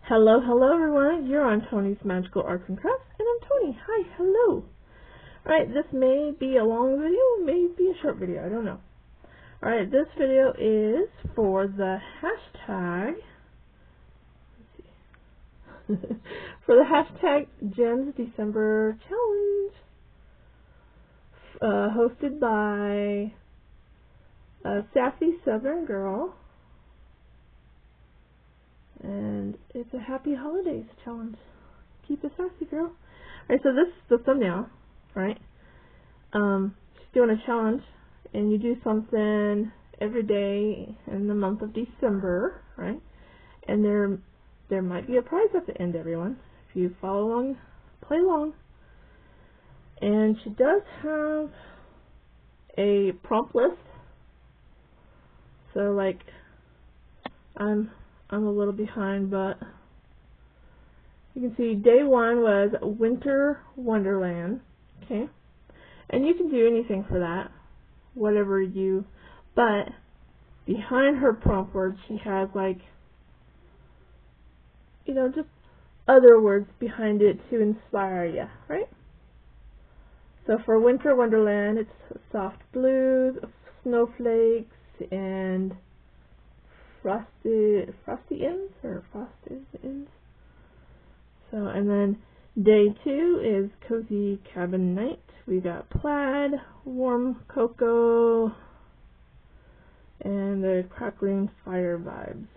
Hello, hello everyone. You're on Tony's Magical Arts and Crafts, and I'm Tony. Hi, hello. Alright, this may be a long video, may be a short video, I don't know. Alright, this video is for the hashtag, let's see, for the hashtag Jen's December Challenge, hosted by Sassy Southern Girl. And it's a Happy Holidays challenge. Keep it sassy, girl. Alright, so this is the thumbnail, right? She's doing a challenge, and you do something every day in the month of December, right? And there might be a prize at the end, everyone. If you follow along, play along. And she does have a prompt list. So, like, I'm a little behind, but you can see day one was Winter Wonderland, okay? And you can do anything for that, whatever you, but behind her prompt words, she has, like, you know, just other words behind it to inspire you, right? So for Winter Wonderland, it's soft blues, snowflakes, and frosted ends. So, and then day two is cozy cabin night. We got plaid, warm cocoa, and the crackling fire vibes,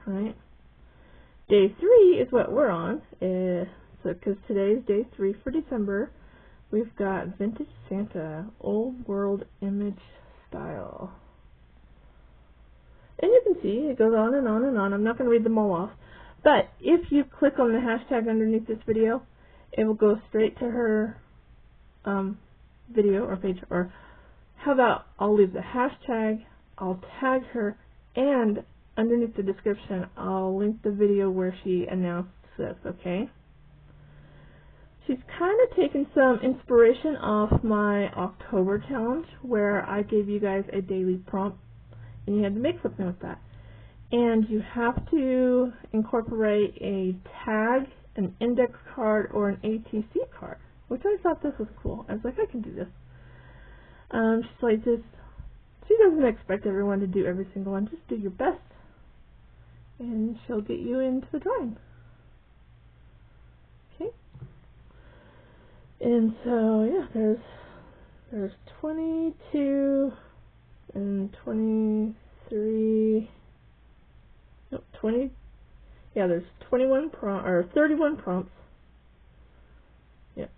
right? Day three is what we're on. So, because today is day 3 for December, we've got vintage Santa, old world image style. And you can see it goes on and on and on. I'm not going to read them all off. But if you click on the hashtag underneath this video, it will go straight to her video or page. Or how about I'll leave the hashtag, I'll tag her, and underneath the description I'll link the video where she announced this, okay? She's kind of taken some inspiration off my October challenge where I gave you guys a daily prompt and you had to make something with that. And you have to incorporate a tag, an index card, or an ATC card, which I thought this was cool. I was like, I can do this. She's like, she doesn't expect everyone to do every single one. Just do your best, and she'll get you into the drawing. Okay. And so, yeah, there's 22 and 23. No, 20. Yeah, there's 31 or 31 prompts. Yeah.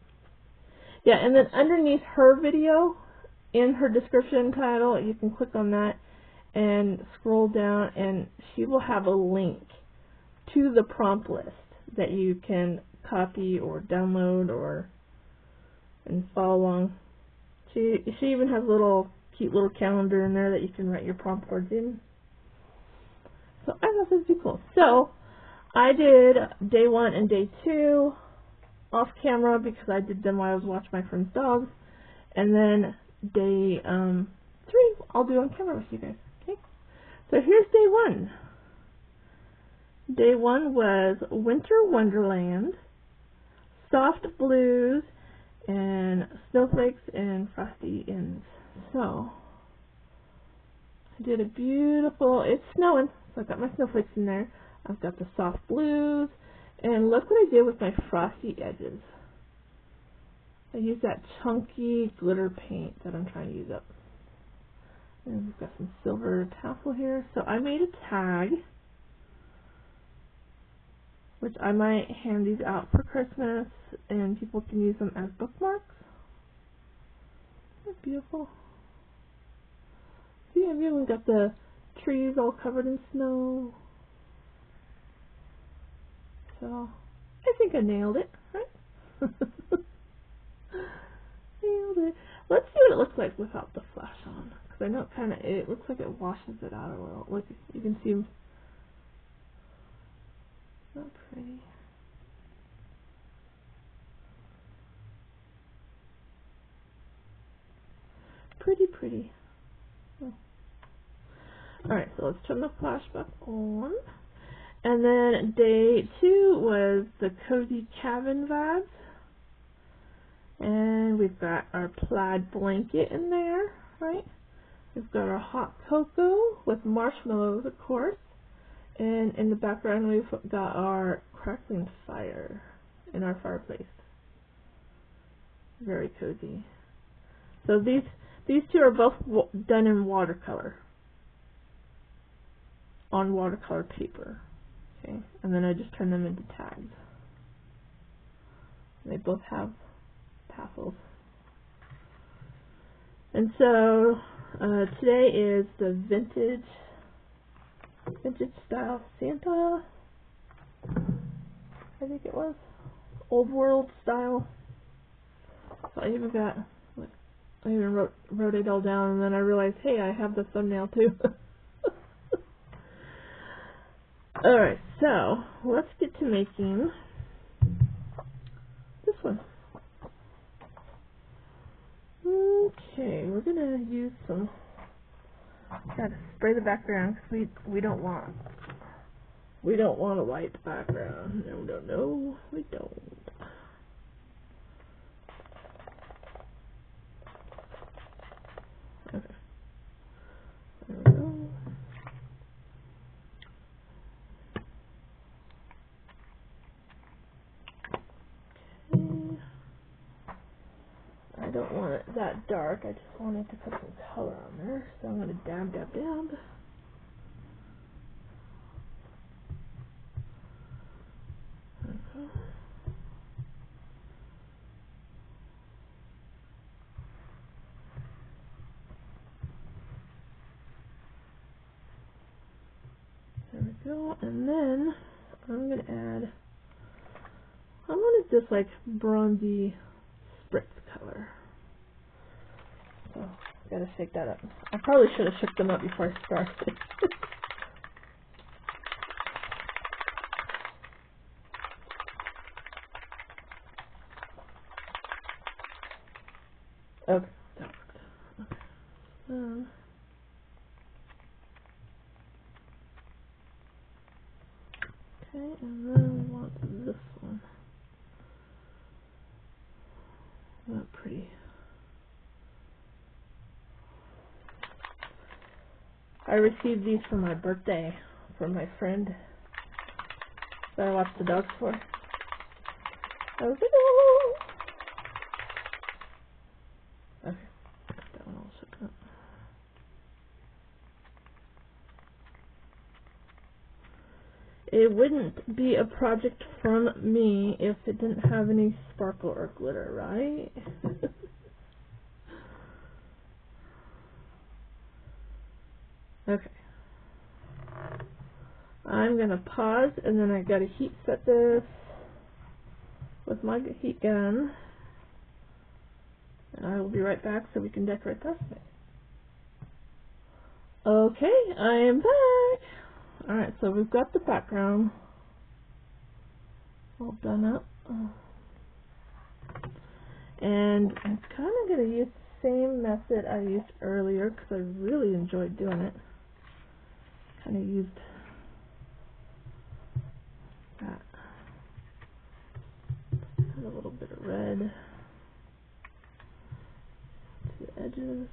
Yeah, and then underneath her video, in her description title, you can click on that and scroll down, and she will have a link to the prompt list that you can copy or download and follow along. She even has a cute little calendar in there that you can write your prompt words in. So I thought this would be cool. So I did day 1 and day 2 off camera because I did them while I was watching my friend's dogs. And then day 3 I'll do on camera with you guys. Okay. So here's day 1. Day 1 was Winter Wonderland, soft blues, and snowflakes and frosty ends. So I did a beautiful, it's snowing, so I've got my snowflakes in there. I've got the soft blues, and look what I did with my frosty edges. I used that chunky glitter paint that I'm trying to use up. And we've got some silver tassel here. So I made a tag, which I might hand these out for Christmas, and people can use them as bookmarks. Isn't that beautiful? See, I've even got the trees all covered in snow. So, I think I nailed it, right? Nailed it. Let's see what it looks like without the flash on. Because I know it looks like it washes it out a little. Look, you can see, not pretty. Pretty. Oh. Alright, so let's turn the flash back on. And then day 2 was the cozy cabin vibes. And we've got our plaid blanket in there, right? We've got our hot cocoa with marshmallows, of course. And in the background we've got our crackling fire in our fireplace. Very cozy. So these two are both done in watercolor. On watercolor paper. Okay, and then I just turn them into tags. They both have tassels. And so today is the vintage style Santa. I think it was old world style. So I even wrote it all down, and then I realized, hey, I have the thumbnail too. Alright, so let's get to making this one. Okay, we're gonna use some. Gotta spray the background because we don't want a white background. No, we don't. Okay, there we go. I don't want it that dark, I just wanted to put some color on there, so I'm going to dab. Okay. There we go, and then I'm going to add, I wanted this like bronzy spritz color. So, gotta shake that up. I probably should have shook them up before I started. Okay, that worked. Okay. Okay, and then we want this one. Not pretty. I received these for my birthday from my friend that I watched the dogs for. I was like, oh! Okay, that one all shook up. It wouldn't be a project from me if it didn't have any sparkle or glitter, right? Okay. I'm gonna pause and then I gotta heat set this with my heat gun. And I will be right back so we can decorate this. Okay, I am back. Alright, so we've got the background all done up. And I'm kind of going to use the same method I used earlier because I really enjoyed doing it. Kind of used that. Add a little bit of red to the edges.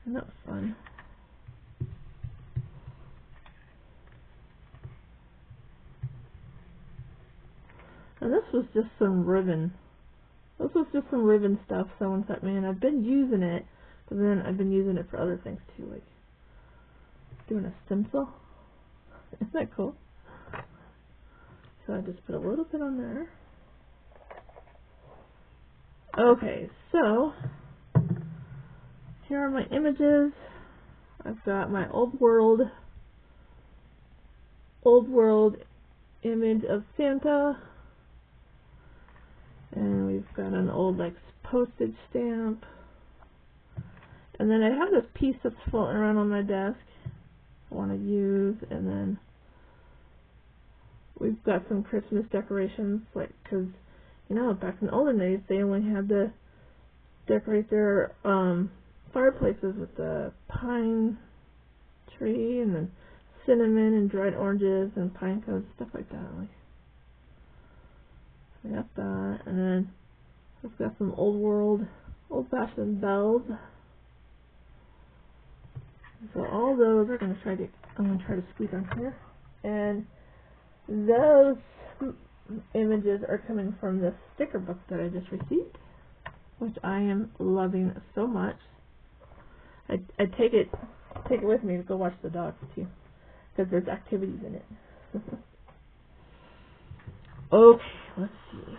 And that was fun. And this was just some ribbon. This was just some ribbon stuff someone sent me, and I've been using it, but then I've been using it for other things too, like doing a stencil. Isn't that cool? So I just put a little bit on there. Okay, so here are my images. I've got my old world image of Santa, and we've got an old like postage stamp, and then I have this piece that's floating around on my desk I want to use, and then we've got some Christmas decorations, like, because you know, back in the olden days they only had the decorate their fireplaces with the pine tree and then cinnamon and dried oranges and pine cones, stuff like that. So I got that, and then I've got some old-fashioned bells. So all those are I'm gonna try to squeeze on here, and those images are coming from this sticker book that I just received, which I am loving so much. I take it with me to go watch the dogs too, because there's activities in it. Okay, let's see.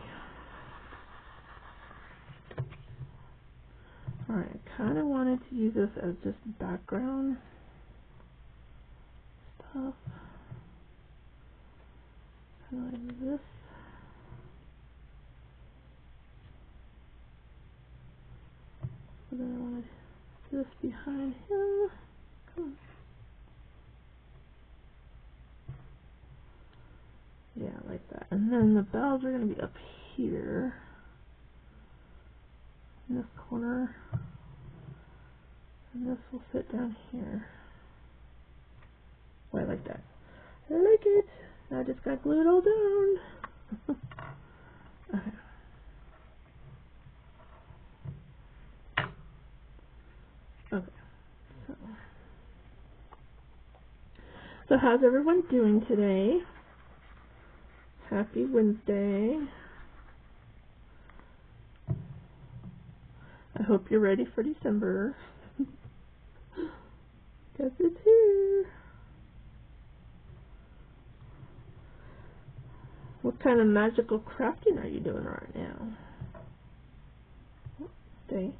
Alright, I kind of wanted to use this as just background stuff. Kind of like this. And then I want to do this behind him. Come on. Yeah, like that. And then the bells are going to be up here in this corner. And this will sit down here. Oh, I like that. I like it. I just got glued all down. Okay. Okay. So how's everyone doing today? Happy Wednesday. I hope you're ready for December. Because it's here. What kind of magical crafting are you doing right now? Stay.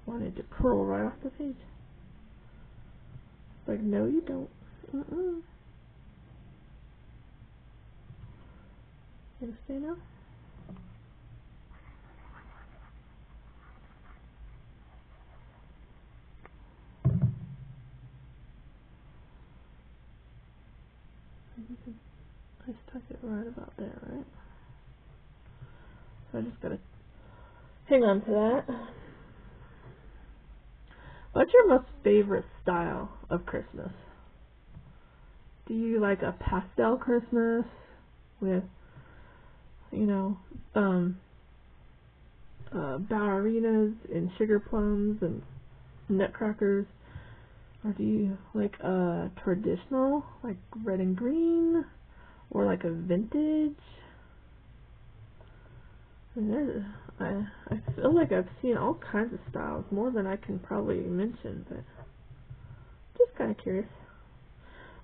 Wanted to curl right off the page. Like, no you don't. You gonna stay now? I stuck it right about there, right? So I just gotta hang on to that. What's your most favorite style of Christmas? Do you like a pastel Christmas with, ballerinas and sugar plums and nutcrackers? Or do you like a traditional, like red and green, or like a vintage? I feel like I've seen all kinds of styles, more than I can probably mention, but just kind of curious.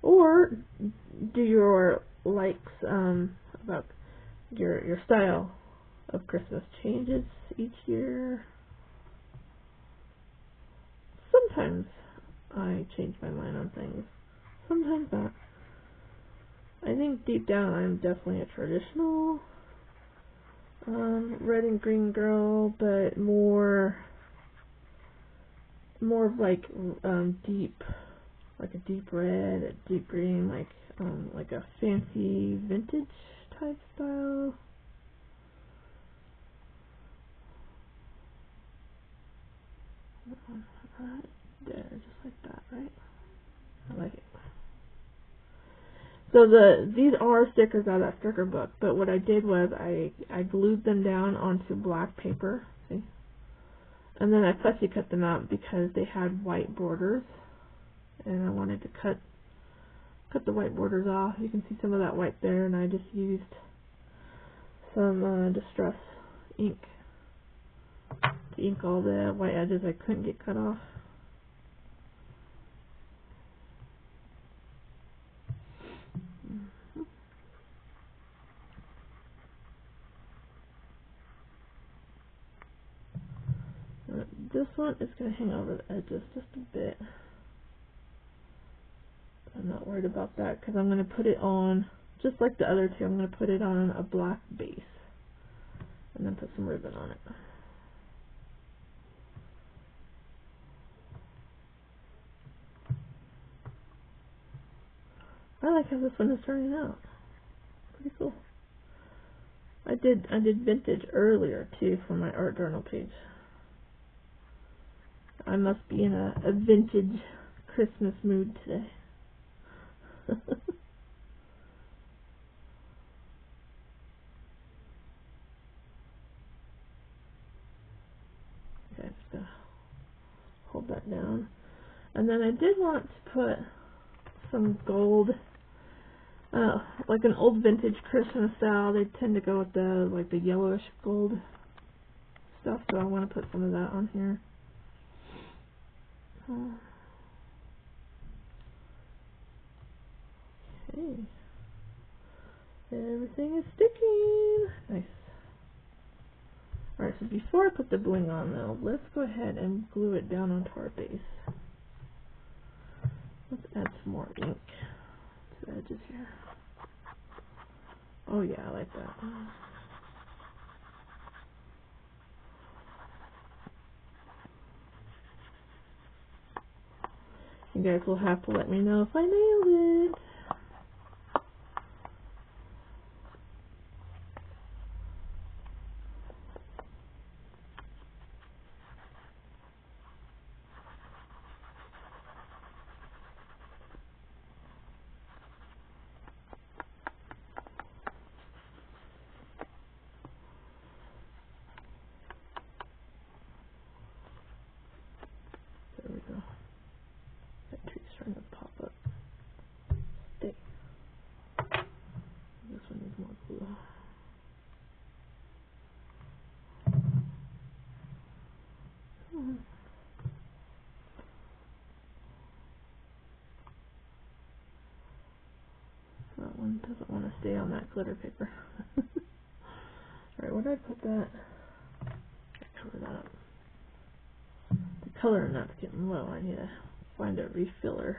Or do your likes about your style of Christmas changes each year? Sometimes I change my mind on things. Sometimes not. I think deep down I'm definitely a traditional red and green girl, but more of like deep, like a deep red, a deep green, like a fancy vintage type style. Right there, just like that, right? I like it. So these are stickers out of that sticker book, but what I did was I glued them down onto black paper, see? And then I fussy cut them out because they had white borders, and I wanted to cut the white borders off. You can see some of that white there, and I just used some Distress ink to ink all the white edges I couldn't get cut off. This one is going to hang over the edges just a bit. I'm not worried about that because I'm going to put it on, just like the other two, I'm going to put it on a black base and then put some ribbon on it. I like how this one is turning out. Pretty cool. I I did vintage earlier too for my art journal page. I must be in a vintage Christmas mood today. Okay, I'm just gonna hold that down. And then I did want to put some gold, like an old vintage Christmas style. They tend to go with the like the yellowish gold stuff, so I want to put some of that on here. Okay, everything is sticking. Nice. Alright, so before I put the bling on though, let's go ahead and glue it down onto our base. Let's add some more ink to the edges here. Oh yeah, I like that. You guys will have to let me know if I nailed it. There we go. That tree's trying to pop up. Stay. This one needs more glue. That one doesn't want to stay on that glitter paper. Alright, where did I put that? Cover that up. The color in that's getting low. I need to find a refiller.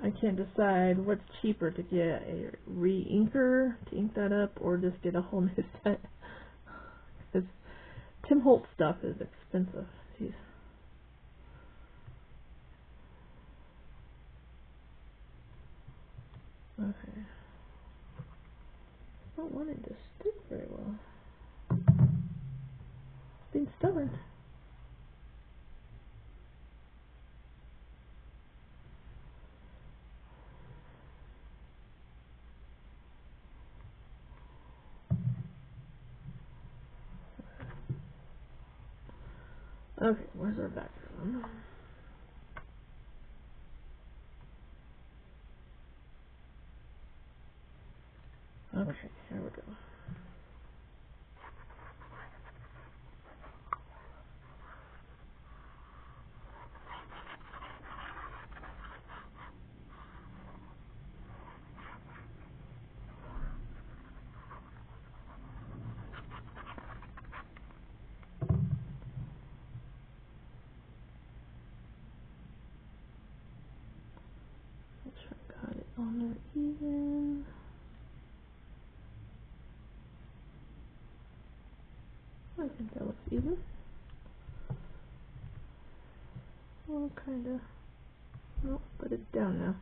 I can't decide what's cheaper, to get a re-inker to ink that up or just get a whole new set. Because Tim Holtz stuff is expensive. Jeez. Okay. I don't want it to stick very well. It's being stubborn. Okay, where's our background? Okay, here we go. Make sure I got it on there even. I think that looks even. Well, kinda. Nope, but it's down now.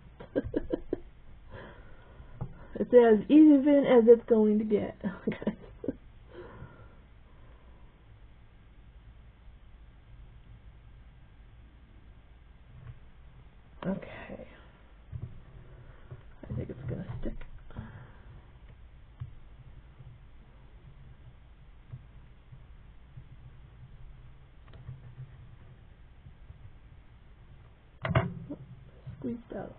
It's as even as it's going to get. Okay. Okay. I think it's gonna stick. Squeezed out.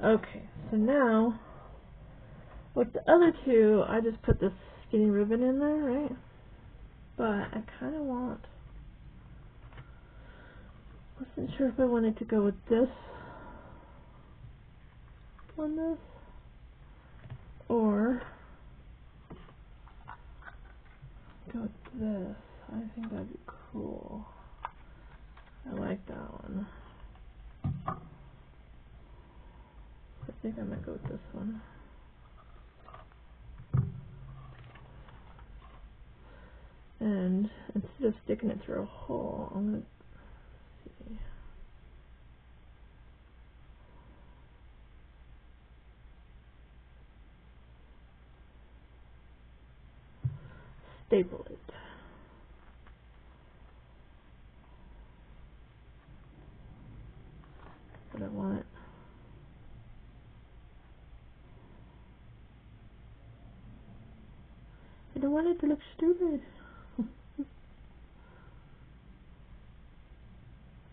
Okay, so now with the other two, I just put this skinny ribbon in there, right? But I kind of wasn't sure if I wanted to go with this on this, or go with this. I think that'd be cool. I like that one. I think I might go with this one. instead of sticking it through a hole, I'm going to see. Staple it. But I want it. I don't want it to look stupid.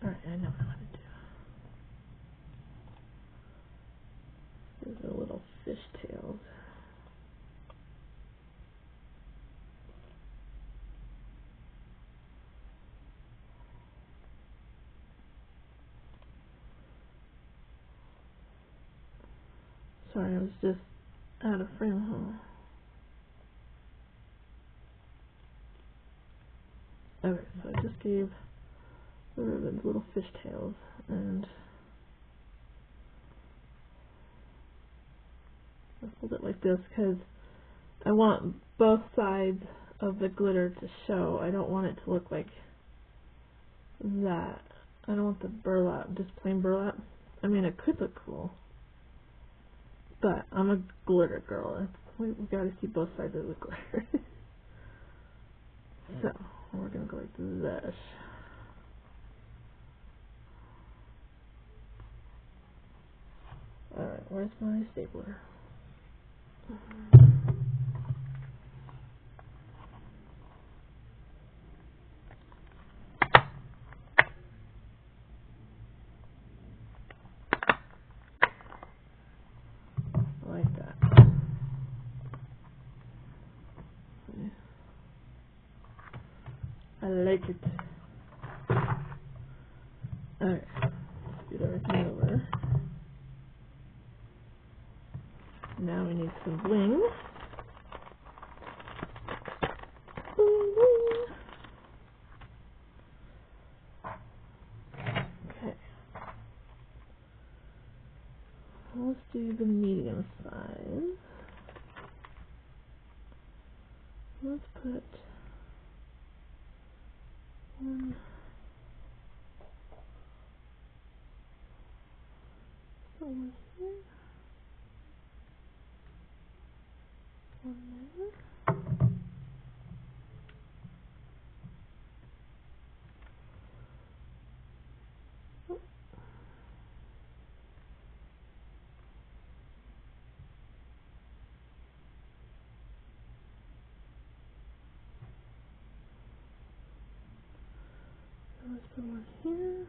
Alright, I know what I want to do. These are little fishtails. Sorry, I was just out of frame, huh? Okay, so I just gave the ribbons little fishtails, and I hold it like this because I want both sides of the glitter to show. I don't want it to look like that. I don't want the burlap, just plain burlap. I mean, it could look cool, but I'm a glitter girl. We gotta see both sides of the glitter. So, we're gonna go like this. Alright, where's my stapler? Like that. I like it. Alright, scoot everything over. Now we need some bling. Bling, bling. Okay. Let's do the medium size. Let's put one here, one there. Let's put one here.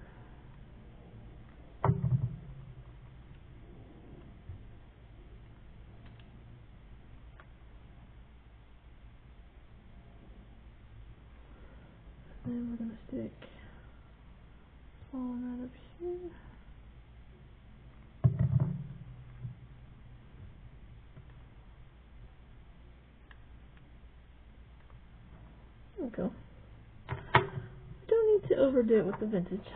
And then we're going to stick small amount up here. There we go. Don't need to overdo it with the vintage.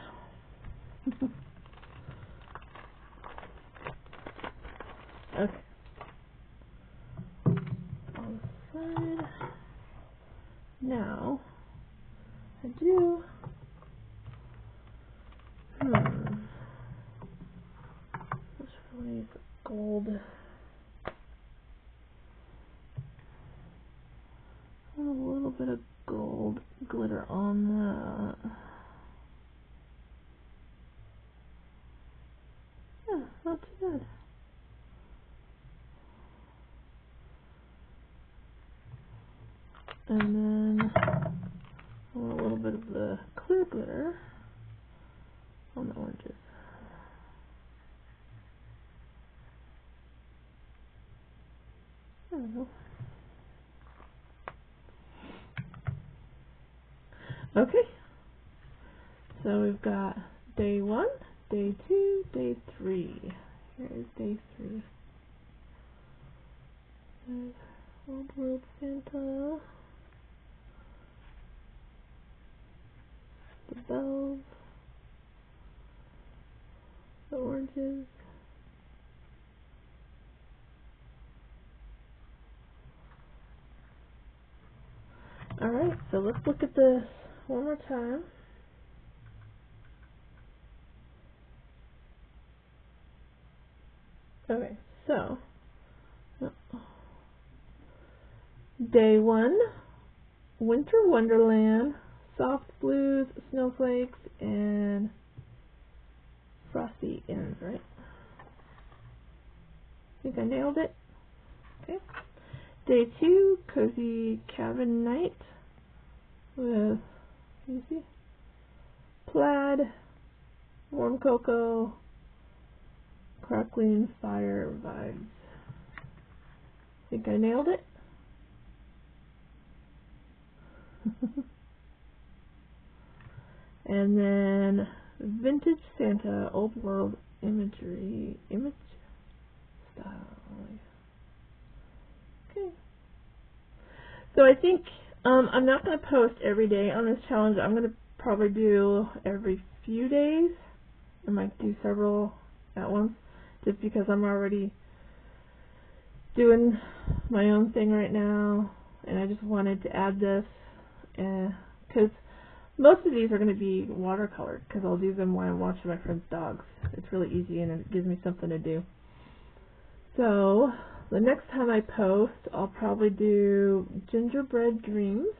Okay. On the side. Now, I do. This really needs gold. A little bit of gold glitter on that. Yeah, not too bad. And then a little bit of the clear glitter on the oranges. There we go. Okay, so we've got day 1, day 2, day 3. Here is day 3. There's Old World Santa, the bells, the oranges. Alright, so let's look at this one more time. Okay, so day 1, Winter Wonderland, Soft Blues, Snowflakes, and Frosty Ends, right? I think I nailed it. Okay. Day 2, Cozy Cabin Night with, you see, plaid, warm cocoa, crackling fire vibes. I think I nailed it. And then Vintage Santa, Old World Image style. Okay. So I think I'm not going to post every day on this challenge. I'm going to probably do every few days. I might do several at once, just because I'm already doing my own thing right now, and I just wanted to add this, because most of these are going to be watercolored, because I'll do them while I'm watching my friend's dogs. It's really easy, and it gives me something to do. So the next time I post, I'll probably do Gingerbread Dreams,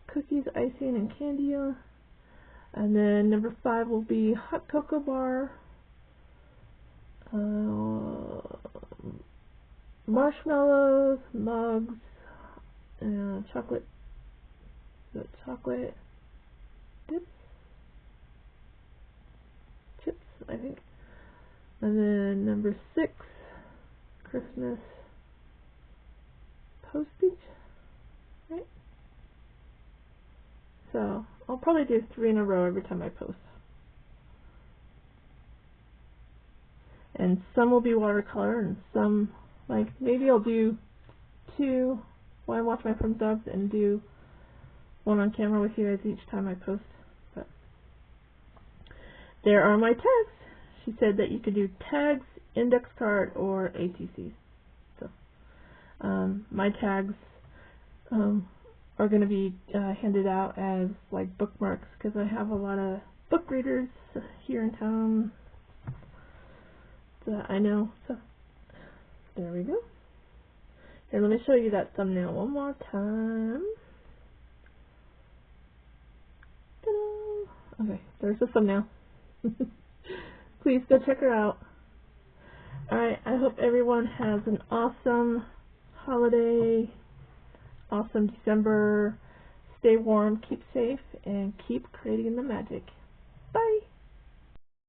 Cookies, Icing, and Candia. And then number 5 will be Hot Cocoa Bar, marshmallows, mugs, chocolate dips, chips, I think. And then number 6, Christmas postage, right? So I'll probably do 3 in a row every time I post. And some will be watercolor, and some, like, maybe I'll do 2 while I watch my friend's dogs and do 1 on camera with you guys each time I post. But there are my tags. She said that you could do tags, index card, or ATCs. So my tags are going to be handed out as like bookmarks, because I have a lot of book readers here in town that I know. So there we go. Here, let me show you that thumbnail one more time. Ta-da! Okay, there's the thumbnail. Please go check her out. Alright, I hope everyone has an awesome holiday, awesome December. Stay warm, keep safe, and keep creating the magic. Bye!